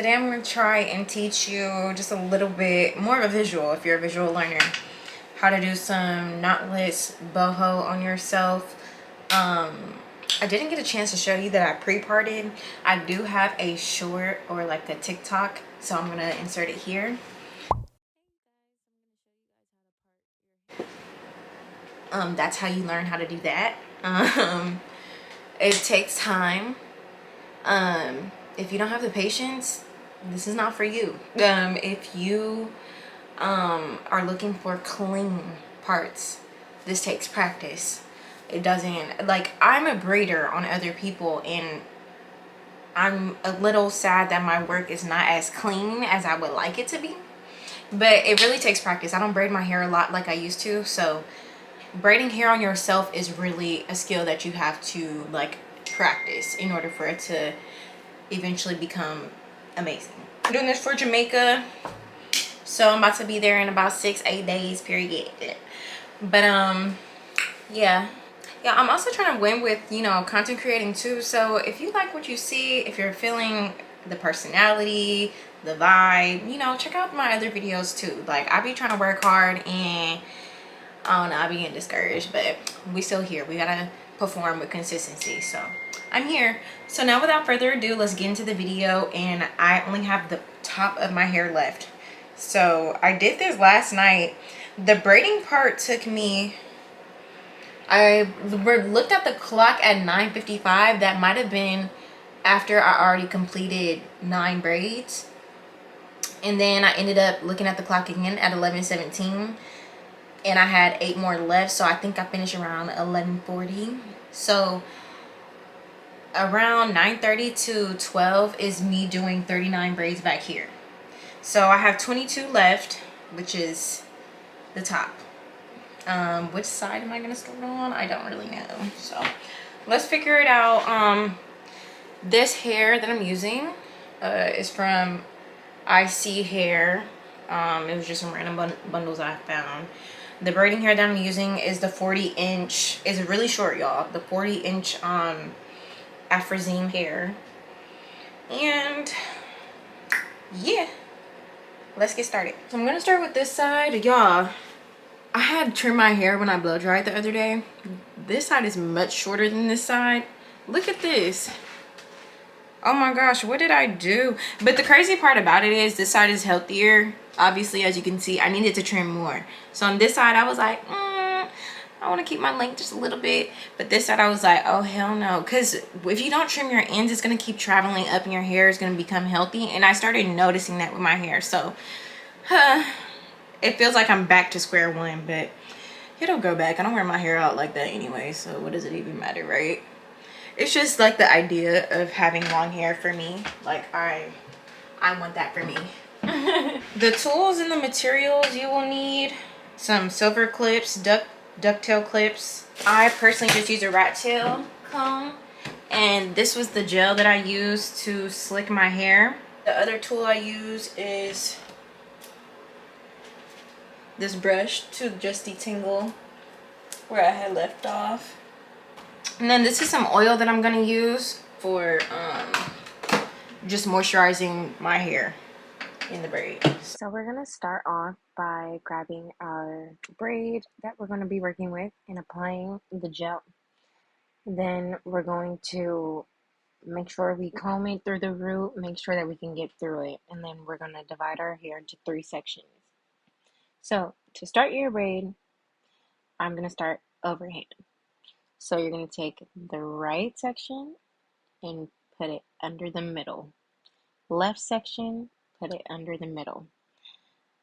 today I'm going to try and teach you just a little bit more of a visual, if you're a visual learner, how to do some knotless boho on yourself. I didn't get a chance to show you that I pre-parted. I do have a short or like a TikTok, so I'm going to insert it here. That's how you learn how to do that. It takes time. If you don't have the patience, this is not for you. If you are looking for clean parts, this takes practice. It doesn't, like, I'm a braider on other people, and I'm a little sad that my work is not as clean as I would like it to be, but it really takes practice. I don't braid my hair a lot like I used to, so braiding hair on yourself is really a skill that you have to like practice in order for it to eventually become amazing. I'm doing this for Jamaica, so I'm about to be there in about 6-8 days period. But yeah, I'm also trying to win with, you know, content creating too. So if you like what you see, if you're feeling the personality, the vibe, you know, check out my other videos too. Like, I be trying to work hard, and I don't know, I be getting discouraged, but we still here. We gotta perform with consistency. So I'm here. So now without further ado, let's get into the video. And I only have the top of my hair left. So I did this last night. The braiding part took me, I looked at the clock at 9:55. That might have been after I already completed 9 braids. And then I ended up looking at the clock again at 11:17. And I had 8 more left, so I think I finished around 11:40. So around 9:30 to 12 is me doing 39 braids back here. So I have 22 left, which is the top. Which side am I gonna start on? I don't really know. So let's figure it out. This hair that I'm using is from IC Hair. It was just some random bundles I found. The braiding hair that I'm using is the 40-inch. It's really short, y'all. The 40-inch Afrazine hair. And yeah, let's get started. So I'm gonna start with this side. Y'all, I had trimmed my hair when I blow dried the other day. This side is much shorter than this side. Look at this. Oh my gosh, what did I do? But the crazy part about it is this side is healthier. Obviously, as you can see, I needed to trim more. So on this side, I was like, I want to keep my length just a little bit. But this side, I was like, oh, hell no. Because if you don't trim your ends, it's going to keep traveling up and your hair is going to become healthy. And I started noticing that with my hair. So it feels like I'm back to square one, but it'll go back. I don't wear my hair out like that anyway. So what does it even matter, right? It's just like the idea of having long hair for me. Like, I want that for me. The tools and the materials you will need: some silver clips, ducktail clips. I personally just use a rat tail comb, and this was the gel that I used to slick my hair. The other tool I use is this brush to just detangle where I had left off. And then this is some oil that I'm gonna use for just moisturizing my hair in the braid. So we're gonna start off by grabbing our braid that we're gonna be working with and applying the gel. Then we're going to make sure we comb it through the root, make sure that we can get through it, and then we're gonna divide our hair into 3 sections. So to start your braid, I'm gonna start overhand. So you're gonna take the right section and put it under the middle. Left section, put it under the middle.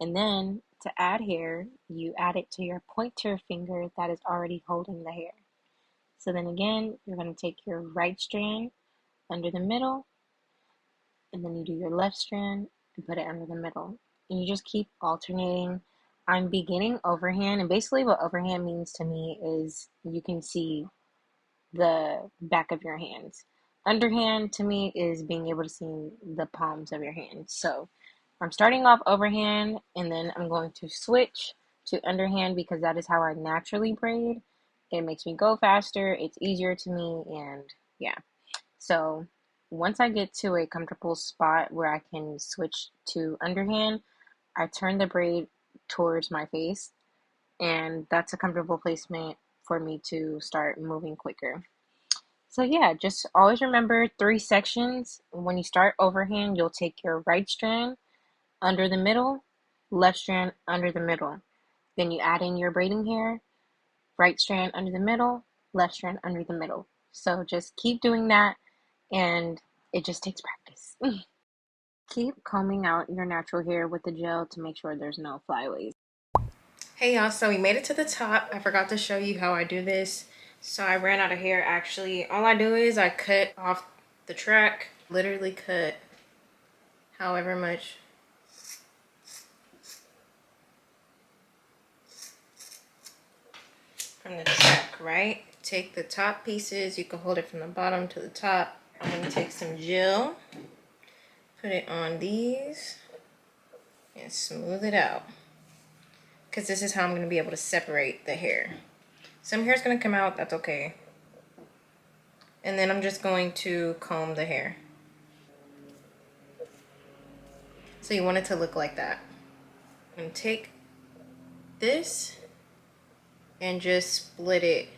And then to add hair, you add it to your pointer finger that is already holding the hair. So then again, you're going to take your right strand under the middle, and then you do your left strand and put it under the middle. And you just keep alternating. I'm beginning overhand, and basically what overhand means to me is you can see the back of your hands. Underhand to me is being able to see the palms of your hands. So I'm starting off overhand, and then I'm going to switch to underhand because that is how I naturally braid. It makes me go faster, it's easier to me, and yeah. So once I get to a comfortable spot where I can switch to underhand, I turn the braid towards my face, and that's a comfortable placement for me to start moving quicker. So yeah, just always remember 3 sections. When you start overhand, you'll take your right strand under the middle, left strand under the middle. Then you add in your braiding hair, right strand under the middle, left strand under the middle. So just keep doing that, and it just takes practice. Keep combing out your natural hair with the gel to make sure there's no flyaways. Hey y'all, so we made it to the top. I forgot to show you how I do this. So I ran out of hair actually. All I do is I cut off the track, literally cut however much. From the track, right? Take the top pieces, you can hold it from the bottom to the top. I'm gonna take some gel, put it on these, and smooth it out. Because this is how I'm gonna be able to separate the hair. Some hair is gonna come out, that's okay. And then I'm just going to comb the hair. So you want it to look like that. I'm gonna take this and just split it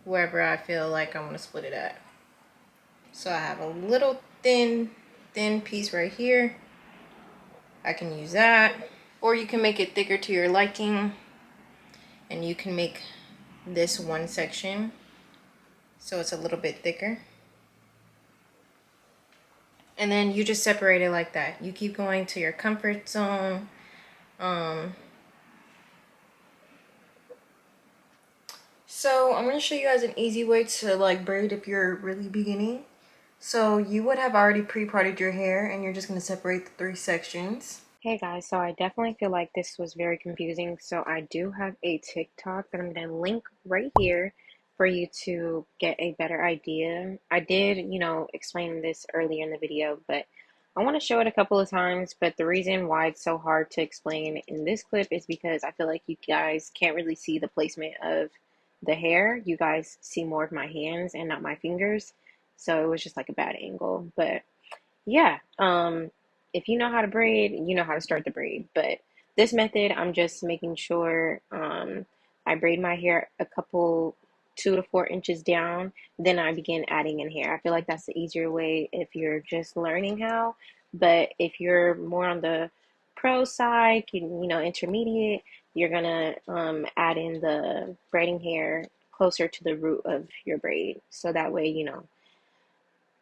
wherever I feel like I want to split it at. So I have a little thin piece right here. I can use that. Or you can make it thicker to your liking. And you can make this one section so it's a little bit thicker. And then you just separate it like that. You keep going to your comfort zone. So I'm going to show you guys an easy way to like braid if you're really beginning. So you would have already pre-parted your hair and you're just going to separate the 3 sections. Hey guys, so I definitely feel like this was very confusing. So I do have a TikTok that I'm going to link right here for you to get a better idea. I did, explain this earlier in the video, but I want to show it a couple of times. But the reason why it's so hard to explain in this clip is because I feel like you guys can't really see the placement of the hair. You guys see more of my hands and not my fingers. So it was just like a bad angle. But yeah, if you know how to braid, you know how to start the braid. But this method, I'm just making sure I braid my hair a couple 2 to 4 inches down, then I begin adding in hair. I feel like that's the easier way if you're just learning how. But if you're more on the pro side, intermediate, you're gonna add in the braiding hair closer to the root of your braid, so that way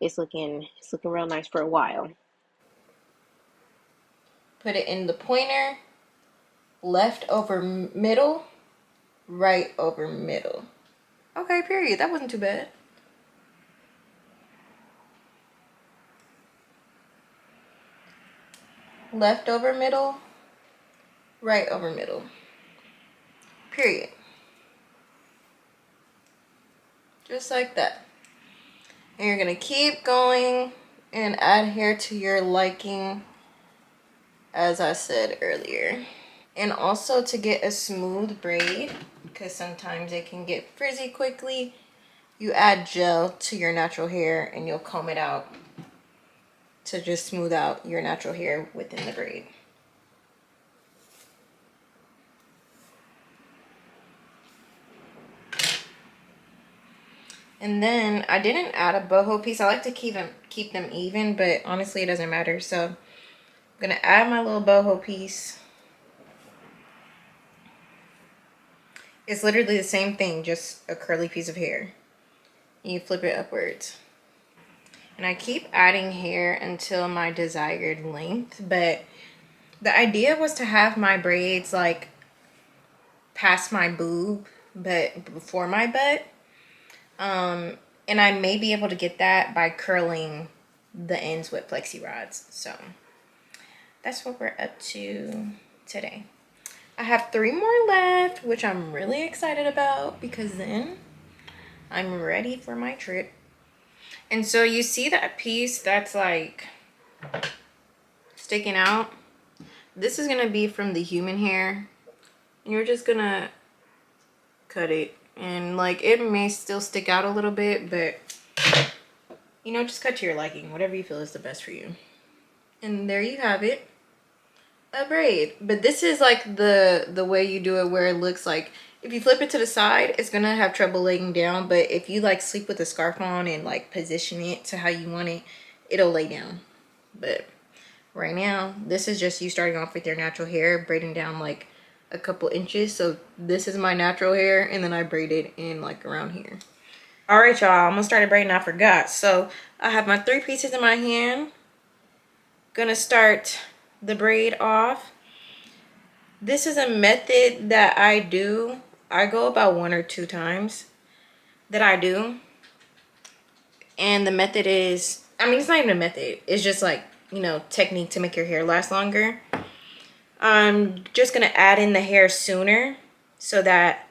it's looking real nice for a while. Put it in the pointer, left over middle, right over middle. Okay, period. That wasn't too bad. Left over middle, right over middle. Period. Just like that. And you're going to keep going and add hair to your liking, as I said earlier. And also to get a smooth braid, because sometimes it can get frizzy quickly, you add gel to your natural hair and you'll comb it out to just smooth out your natural hair within the braid. And then I didn't add a boho piece. I like to keep them even, but honestly it doesn't matter. So I'm gonna add my little boho piece. It's literally the same thing, just a curly piece of hair. You flip it upwards. And I keep adding hair until my desired length, but the idea was to have my braids like past my boob, but before my butt. And I may be able to get that by curling the ends with plexi rods. So that's what we're up to today. I have 3 more left, which I'm really excited about because then I'm ready for my trip. And so you see that piece that's like sticking out? This is gonna be from the human hair. And you're just gonna cut it. And like it may still stick out a little bit, but you know, just cut to your liking, whatever you feel is the best for you. And there you have it, a braid. But this is like the way you do it, where it looks like if you flip it to the side, it's gonna have trouble laying down. But if you like sleep with a scarf on and like position it to how you want it, it'll lay down. But right now, this is just you starting off with your natural hair, braiding down like a couple inches. So this is my natural hair, and then I braided in like around here. All right, y'all, I'm gonna start braiding. I forgot. So I have my 3 pieces in my hand. Gonna start the braid off. This is a method that I do. I go about 1 or 2 times that I do. And the method is, I mean, it's not even a method. It's just like, you know, technique to make your hair last longer. I'm just gonna add in the hair sooner so that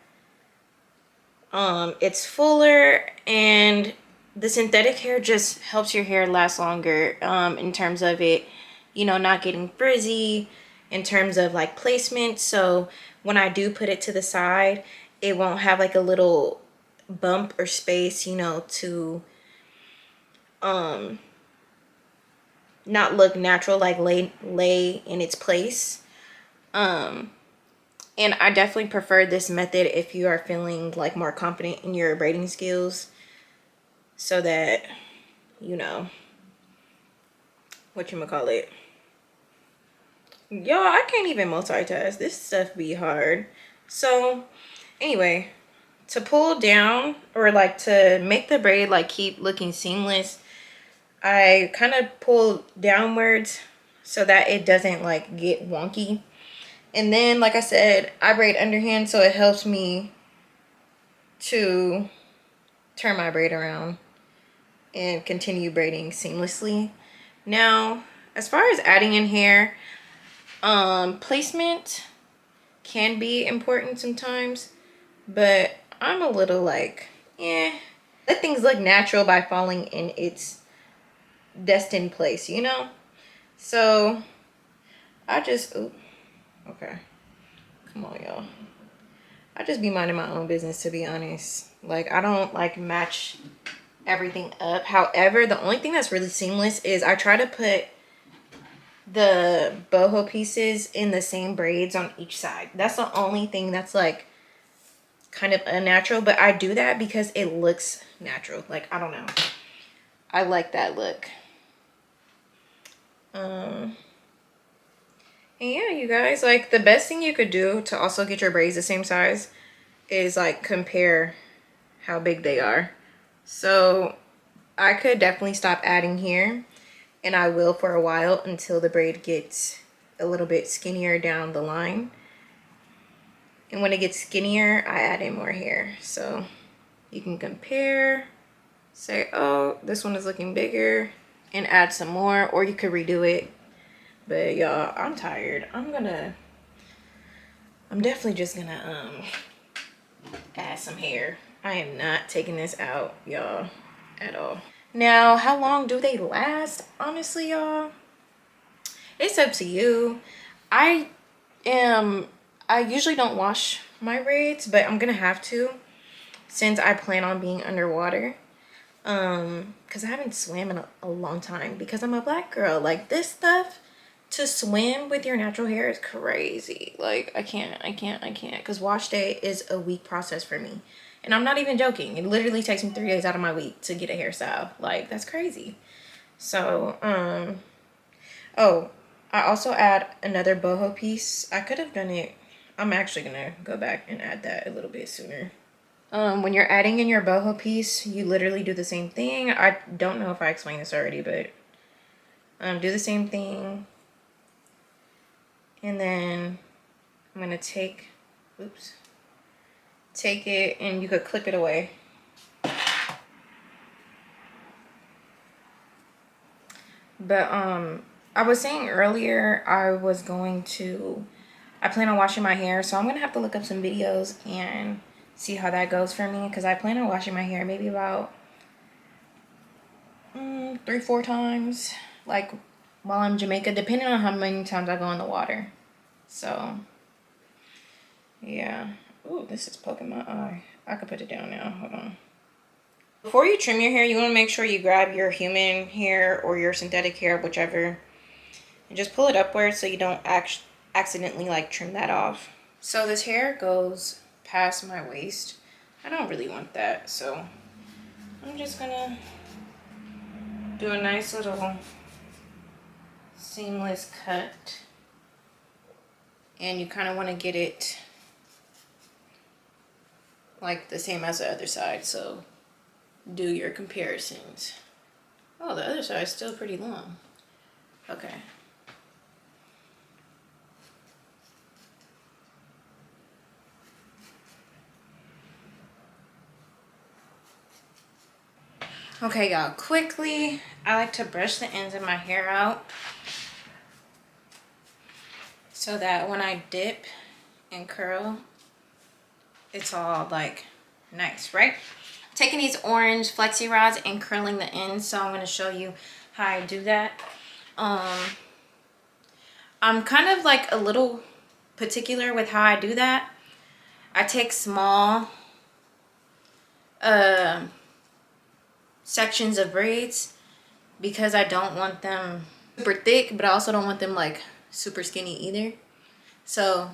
it's fuller, and the synthetic hair just helps your hair last longer in terms of it, you know, not getting frizzy, in terms of like placement. So when I do put it to the side, it won't have like a little bump or space, you know, to not look natural, like lay in its place. And I definitely prefer this method if you are feeling like more confident in your braiding skills, so that, you know, whatchamacallit. Y'all, I can't even multitask. This stuff be hard. So anyway, to pull down, or like to make the braid like keep looking seamless, I kind of pull downwards so that it doesn't like get wonky. And then, like I said, I braid underhand, so it helps me to turn my braid around and continue braiding seamlessly. Now, as far as adding in hair, placement can be important sometimes, but I'm a little like, let things look natural by falling in its destined place, you know? So I just, okay, come on, y'all. I just be minding my own business, to be honest. Like, I don't like match everything up. However, the only thing that's really seamless is I try to put the boho pieces in the same braids on each side. That's the only thing that's like kind of unnatural, but I do that because it looks natural. Like, I don't know, I like that look. And yeah, you guys, like, the best thing you could do to also get your braids the same size is like compare how big they are. So I could definitely stop adding here, and I will for a while until the braid gets a little bit skinnier down the line. And when it gets skinnier, I add in more hair. So you can compare, say, oh, this one is looking bigger, and add some more, or you could redo it. But y'all, I'm tired. I'm definitely just gonna add some hair. I am not taking this out, y'all, at all. Now, how long do they last? Honestly, y'all, it's up to you. I usually don't wash my braids, but I'm gonna have to, since I plan on being underwater. Because I haven't swam in a long time, because I'm a black girl. Like, this stuff, to swim with your natural hair is crazy. Like, I can't, because wash day is a week process for me. And I'm not even joking. It literally takes me 3 days out of my week to get a hairstyle. Like, that's crazy. So, oh, I also add another boho piece. I could have done it. I'm actually gonna go back and add that a little bit sooner. When you're adding in your boho piece, you literally do the same thing. I don't know if I explained this already, but do the same thing. And then I'm gonna take it, and you could clip it away. But I was saying earlier, I plan on washing my hair, so I'm gonna have to look up some videos and see how that goes for me, because I plan on washing my hair maybe about 3-4 times, like while I'm in Jamaica, depending on how many times I go in the water. So yeah. Ooh, this is poking my eye. I could put it down now. Hold on. Before you trim your hair, you want to make sure you grab your human hair or your synthetic hair, whichever, and just pull it upwards so you don't accidentally like trim that off. So this hair goes past my waist. I don't really want that, so I'm just gonna do a nice little seamless cut. And you kind of want to get it like the same as the other side, so do your comparisons. Oh, the other side is still pretty long. Okay. Okay, y'all, quickly, I like to brush the ends of my hair out so that when I dip and curl, it's all like nice, right? Taking these orange flexi rods and curling the ends, so I'm going to show you how I do that. I'm kind of like a little particular with how I do that. I take small sections of braids because I don't want them super thick, but I also don't want them like super skinny either. So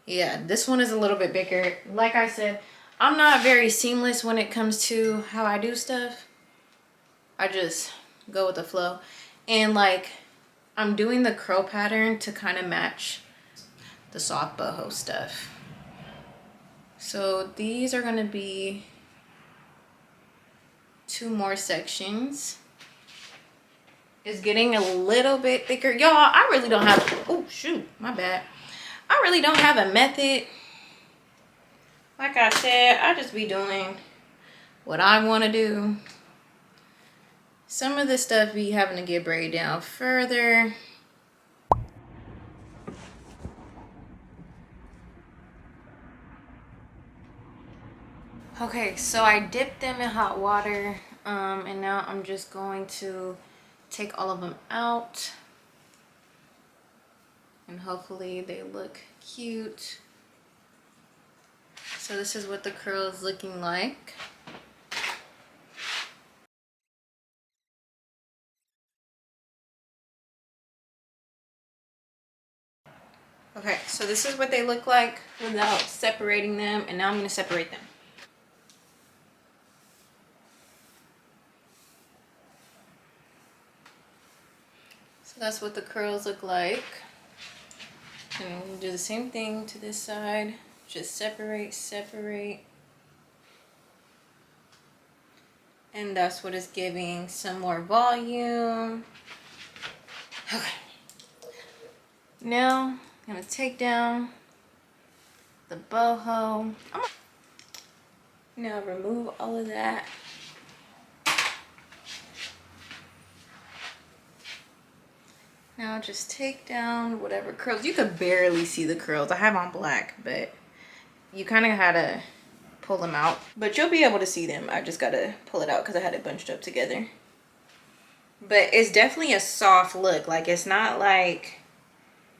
yeah, this one is a little bit bigger. Like I said, I'm not very seamless when it comes to how I do stuff. I just go with the flow. And like, I'm doing the curl pattern to kind of match the soft boho stuff. So these are gonna be 2 more sections. It's getting a little bit thicker. Y'all, I really don't have, oh shoot, my bad. I really don't have a method. Like I said, I just be doing what I want to do. Some of the stuff be having to get braided down further. Okay, so I dipped them in hot water, and now I'm just going to take all of them out, and hopefully they look cute. So this is what the curl is looking like. Okay, so this is what they look like without separating them, and now I'm going to separate them. So that's what the curls look like. And we'll do the same thing to this side. Just separate, separate. And that's what is giving some more volume. Okay. Now, I'm gonna take down the boho. Now remove all of that. Now just take down whatever curls. You could barely see the curls. I have on black, but you kind of had to pull them out. But you'll be able to see them. I just gotta pull it out because I had it bunched up together. But it's definitely a soft look. Like, it's not like,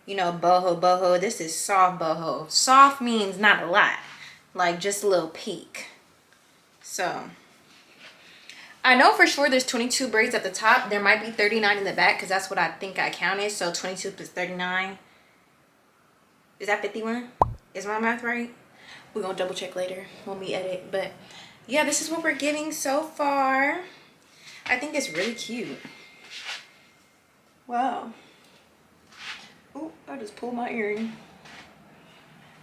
you know, boho. This is soft boho. Soft means not a lot. Like, just a little peak. So I know for sure there's 22 braids at the top. There might be 39 in the back because that's what I think I counted. So 22 plus 39. Is that 51? Is my math right? We're going to double check later when we edit. But yeah, this is what we're getting so far. I think it's really cute. Wow. Oh, I just pulled my earring.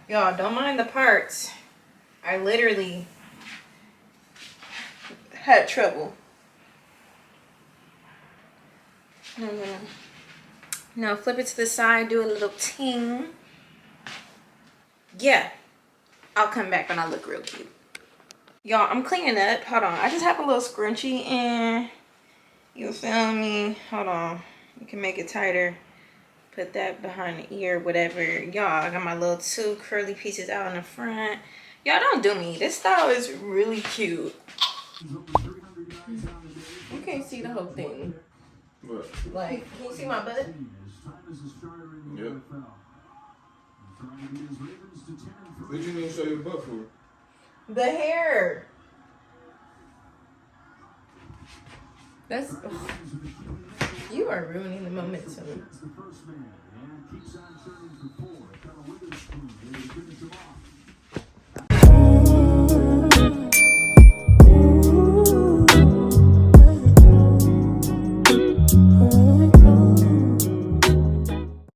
Y'all, don't mind the parts. I literally had trouble. Now flip it to the side, do a little ting. Yeah, I'll come back when I look real cute. Y'all, I'm cleaning up. Hold on, I just have a little scrunchie in. You feel me? Hold on, you can make it tighter. Put that behind the ear, whatever. Y'all, I got my little 2 curly pieces out in the front. Y'all, don't do me. This style is really cute. You can't see the whole thing. What? Like, can you see my butt? Yep. What you need to show your butt for? The hair. That's ugh, you are ruining the momentum.